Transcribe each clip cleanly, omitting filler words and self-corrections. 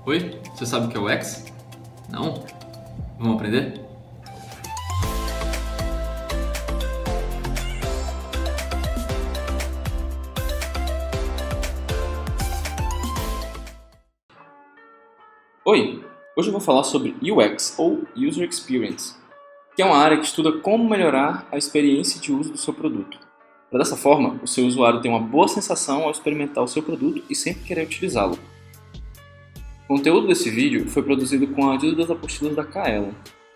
Oi, você sabe o que é o X? Não? Vamos aprender? Oi, hoje eu vou falar sobre UX, ou User Experience, que é uma área que estuda como melhorar a experiência de uso do seu produto. Para dessa forma, o seu usuário tem uma boa sensação ao experimentar o seu produto e sempre querer utilizá-lo. O conteúdo desse vídeo foi produzido com a ajuda das apostilas da Kaelon,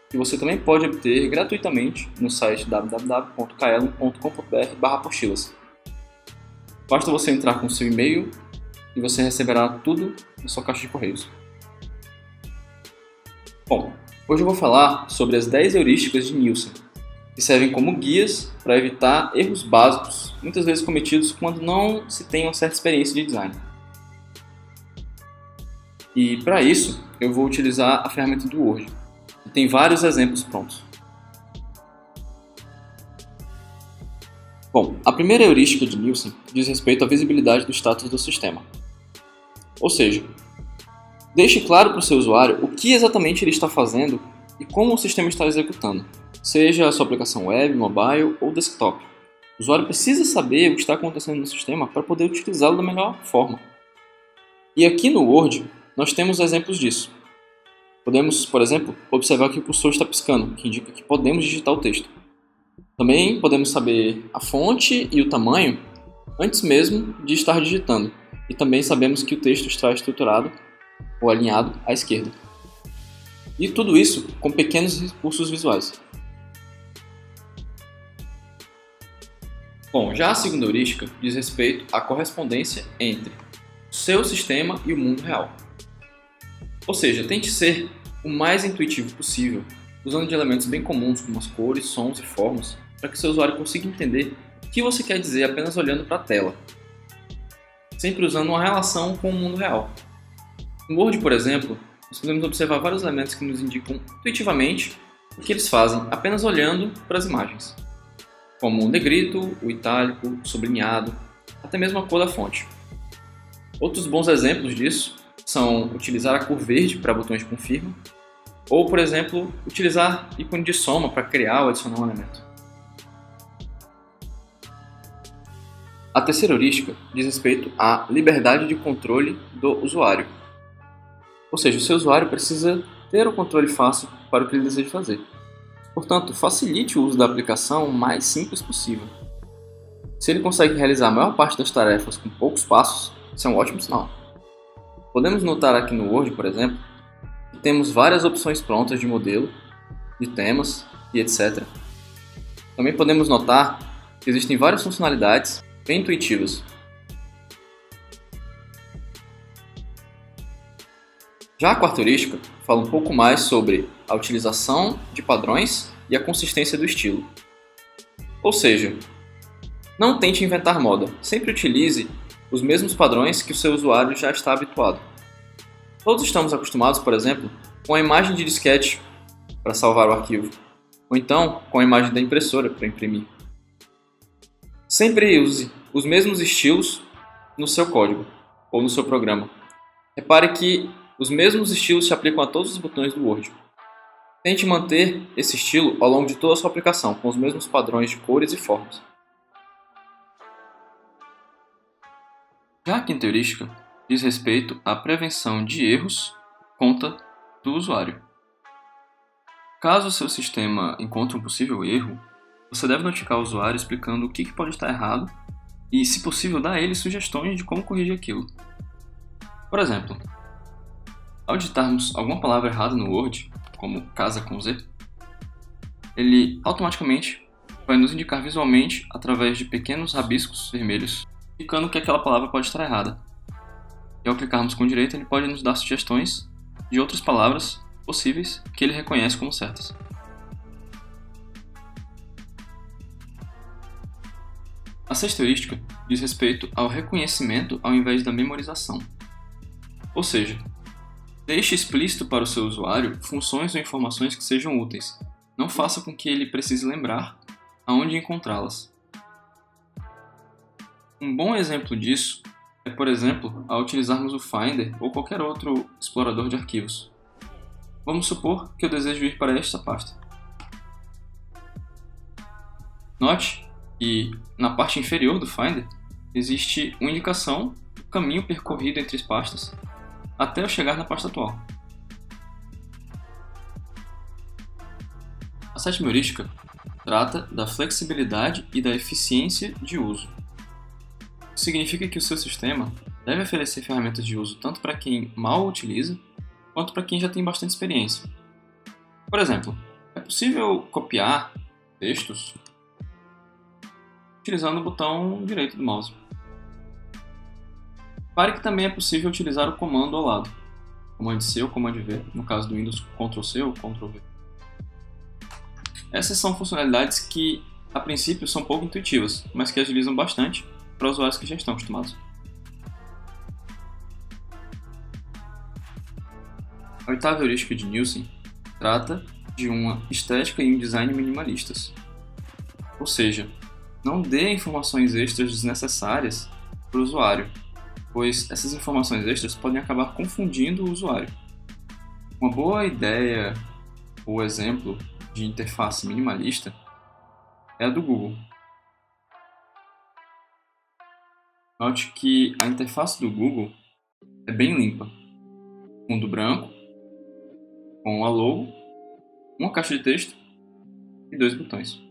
que você também pode obter gratuitamente no site www.kaelon.com.br/apostilas. Basta você entrar com seu e-mail e você receberá tudo na sua caixa de correios. Bom, hoje eu vou falar sobre as 10 heurísticas de Nielsen, que servem como guias para evitar erros básicos, muitas vezes cometidos quando não se tem uma certa experiência de design. E para isso, eu vou utilizar a ferramenta do Word, que tem vários exemplos prontos. Bom, a primeira heurística de Nielsen diz respeito à visibilidade do status do sistema. Ou seja, deixe claro para o seu usuário o que exatamente ele está fazendo e como o sistema está executando, seja a sua aplicação web, mobile ou desktop. O usuário precisa saber o que está acontecendo no sistema para poder utilizá-lo da melhor forma. E aqui no Word, nós temos exemplos disso. Podemos, por exemplo, observar que o cursor está piscando, que indica que podemos digitar o texto. Também podemos saber a fonte e o tamanho antes mesmo de estar digitando. E também sabemos que o texto está estruturado ou alinhado à esquerda. E tudo isso com pequenos recursos visuais. Bom, já a segunda heurística diz respeito à correspondência entre o seu sistema e o mundo real. Ou seja, tente ser o mais intuitivo possível, usando de elementos bem comuns como as cores, sons e formas, para que o seu usuário consiga entender o que você quer dizer apenas olhando para a tela, sempre usando uma relação com o mundo real. No Word, por exemplo, nós podemos observar vários elementos que nos indicam intuitivamente o que eles fazem apenas olhando para as imagens, como o negrito, o itálico, o sublinhado, até mesmo a cor da fonte. Outros bons exemplos disso são utilizar a cor verde para botões de confirma, ou, por exemplo, utilizar ícone de soma para criar ou adicionar um elemento. A terceira heurística diz respeito à liberdade de controle do usuário. Ou seja, o seu usuário precisa ter o controle fácil para o que ele deseja fazer. Portanto, facilite o uso da aplicação o mais simples possível. Se ele consegue realizar a maior parte das tarefas com poucos passos, isso é um ótimo sinal. Podemos notar aqui no Word, por exemplo, que temos várias opções prontas de modelo, de temas e etc. Também podemos notar que existem várias funcionalidades bem intuitivas. Já a quarta heurística fala um pouco mais sobre a utilização de padrões e a consistência do estilo. Ou seja, não tente inventar moda, sempre utilize os mesmos padrões que o seu usuário já está habituado. Todos estamos acostumados, por exemplo, com a imagem de disquete para salvar o arquivo, ou então com a imagem da impressora para imprimir. Sempre use os mesmos estilos no seu código ou no seu programa. Repare que os mesmos estilos se aplicam a todos os botões do Word. Tente manter esse estilo ao longo de toda a sua aplicação, com os mesmos padrões de cores e formas. Já a quinta heurística diz respeito à prevenção de erros por conta do usuário. Caso o seu sistema encontre um possível erro, você deve notificar o usuário explicando o que pode estar errado e, se possível, dar a ele sugestões de como corrigir aquilo. Por exemplo, ao digitarmos alguma palavra errada no Word, como casa com Z, ele automaticamente vai nos indicar visualmente através de pequenos rabiscos vermelhos, indicando que aquela palavra pode estar errada. E ao clicarmos com direita, ele pode nos dar sugestões de outras palavras possíveis que ele reconhece como certas. A sexta heurística diz respeito ao reconhecimento ao invés da memorização. Ou seja, deixe explícito para o seu usuário funções ou informações que sejam úteis. Não faça com que ele precise lembrar aonde encontrá-las. Um bom exemplo disso é, por exemplo, ao utilizarmos o Finder ou qualquer outro explorador de arquivos. Vamos supor que eu desejo ir para esta pasta. Note que na parte inferior do Finder existe uma indicação do caminho percorrido entre as pastas até eu chegar na pasta atual. A sétima heurística trata da flexibilidade e da eficiência de uso. Isso significa que o seu sistema deve oferecer ferramentas de uso tanto para quem mal utiliza, quanto para quem já tem bastante experiência. Por exemplo, é possível copiar textos utilizando o botão direito do mouse. Repare que também é possível utilizar o comando ao lado, comando C ou comando V, no caso do Windows Ctrl C ou Ctrl V. Essas são funcionalidades que, a princípio, são pouco intuitivas, mas que agilizam bastante para usuários que já estão acostumados. A oitava heurística de Nielsen trata de uma estética e um design minimalistas. Ou seja, não dê informações extras desnecessárias para o usuário, pois essas informações extras podem acabar confundindo o usuário. Uma boa ideia ou exemplo de interface minimalista é a do Google. Note que a interface do Google é bem limpa, fundo branco, com a logo, uma caixa de texto e 2 botões.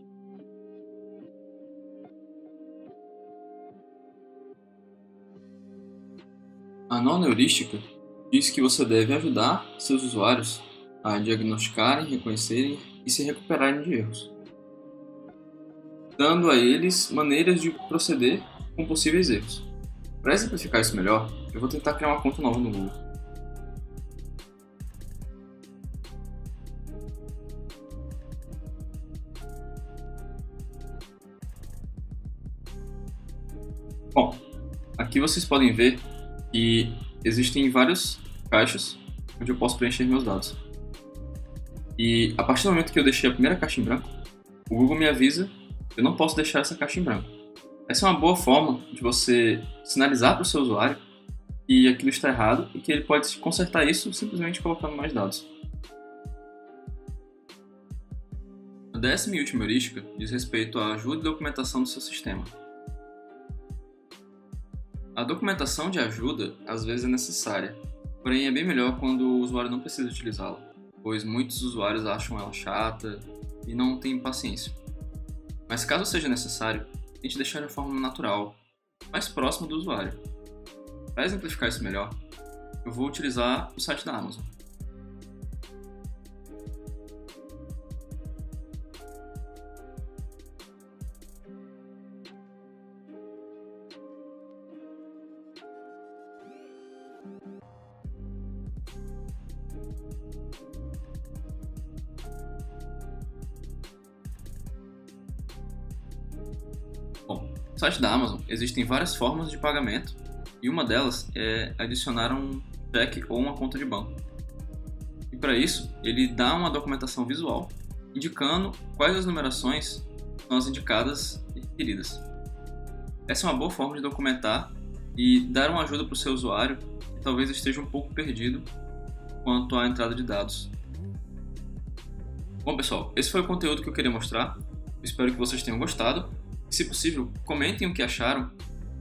A nona heurística diz que você deve ajudar seus usuários a diagnosticarem, reconhecerem e se recuperarem de erros, dando a eles maneiras de proceder com possíveis erros. Para exemplificar isso melhor, eu vou tentar criar uma conta nova no Google. Bom, aqui vocês podem ver que existem várias caixas onde eu posso preencher meus dados. E a partir do momento que eu deixei a primeira caixa em branco, o Google me avisa que eu não posso deixar essa caixa em branco. Essa é uma boa forma de você sinalizar para o seu usuário que aquilo está errado e que ele pode consertar isso simplesmente colocando mais dados. A 10ª e última heurística diz respeito à ajuda e documentação do seu sistema. A documentação de ajuda às vezes é necessária, porém é bem melhor quando o usuário não precisa utilizá-la, pois muitos usuários acham ela chata e não têm paciência. Mas caso seja necessário, tente deixar de forma natural, mais próxima do usuário. Para exemplificar isso melhor, eu vou utilizar o site da Amazon. Bom, no site da Amazon existem várias formas de pagamento e uma delas é adicionar um cheque ou uma conta de banco. E para isso, ele dá uma documentação visual indicando quais as numerações são as indicadas e requeridas. Essa é uma boa forma de documentar e dar uma ajuda para o seu usuário que talvez esteja um pouco perdido quanto à entrada de dados. Bom pessoal, esse foi o conteúdo que eu queria mostrar. Espero que vocês tenham gostado. E, se possível, comentem o que acharam,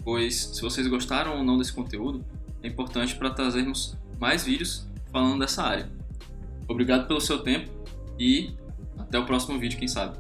pois se vocês gostaram ou não desse conteúdo, é importante para trazermos mais vídeos falando dessa área. Obrigado pelo seu tempo e até o próximo vídeo, quem sabe.